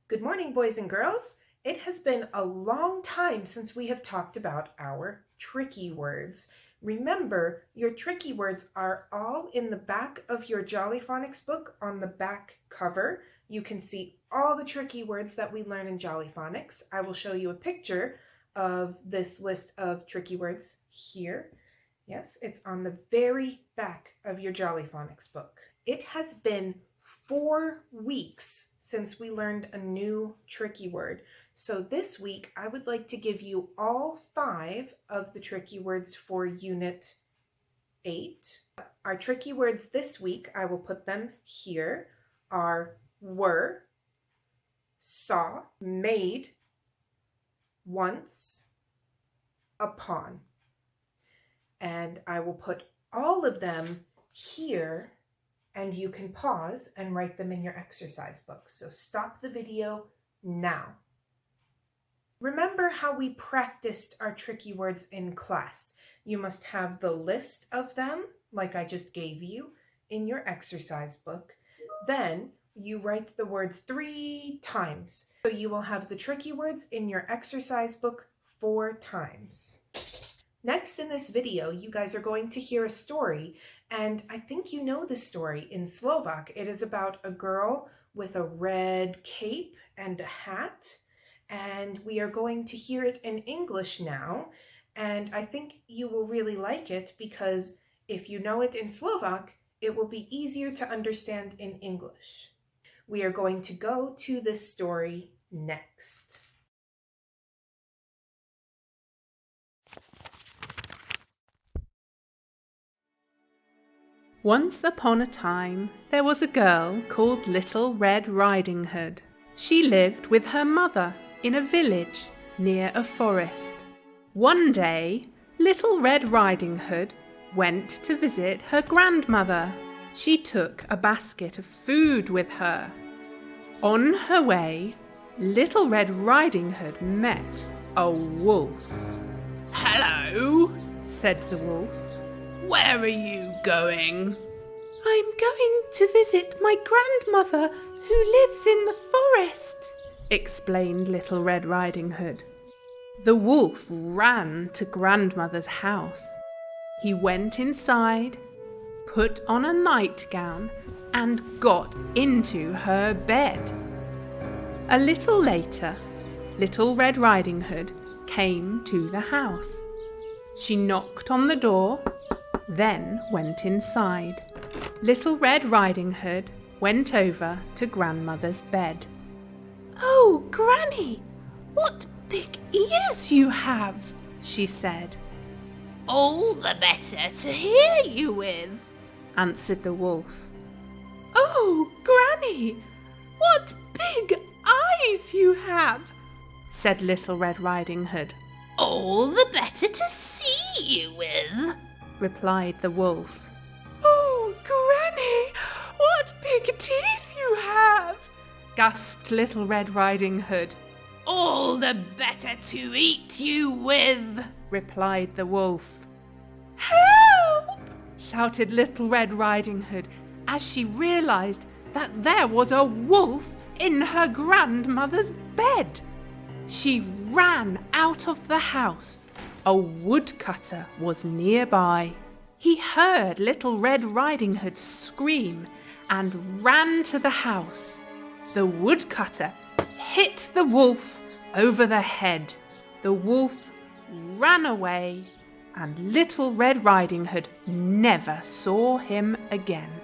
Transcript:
Good morning, boys and girls. It has been a long time since we have talked about our tricky words. Remember, your tricky words are all in the back of your Jolly Phonics book on the back cover. You can see all the tricky words that we learn in Jolly Phonics. I will show you a picture of this list of tricky words here. Yes, it's on the very back of your Jolly Phonics book. It has been 4 weeks since we learned a new tricky word. So this week, I would like to give you all 5 of the tricky words for Unit 8. Our tricky words this week, I will put them here, are were, saw, made, once, upon. And I will put all of them here, and you can pause and write them in your exercise book. So stop the video now. Remember how we practiced our tricky words in class. You must have the list of them, like I just gave you, in your exercise book. Then you write the words 3 times. So you will have the tricky words in your exercise book 4 times. Next in this video, you guys are going to hear a story, and I think you know the story. In Slovak, it is about a girl with a red cape and a hat, and we are going to hear it in English now, and I think you will really like it because if you know it in Slovak, it will be easier to understand in English. We are going to go to this story next. Once upon a time, there was a girl called Little Red Riding Hood. She lived with her mother in a village near a forest. One day, Little Red Riding Hood went to visit her grandmother. She took a basket of food with her. On her way, Little Red Riding Hood met a wolf. "Hello," said the wolf. "Where are you going?" "I'm going to visit my grandmother who lives in the forest," explained Little Red Riding Hood. The wolf ran to grandmother's house. He went inside, put on a nightgown, and got into her bed. A little later, Little Red Riding Hood came to the house. She knocked on the door, then went inside. Little Red Riding Hood went over to grandmother's bed. "Oh, Granny, what big ears you have," she said. "All the better to hear you with," answered the wolf. "Oh, Granny, what big eyes you have," said Little Red Riding Hood. "All the better to see you with," replied the wolf. "Oh, Granny, what big teeth you have," gasped Little Red Riding Hood. "All the better to eat you with," replied the wolf. "Help!" shouted Little Red Riding Hood as she realized that there was a wolf in her grandmother's bed. She ran out of the house. A woodcutter was nearby. He heard Little Red Riding Hood scream and ran to the house. The woodcutter hit the wolf over the head. The wolf ran away, and Little Red Riding Hood never saw him again.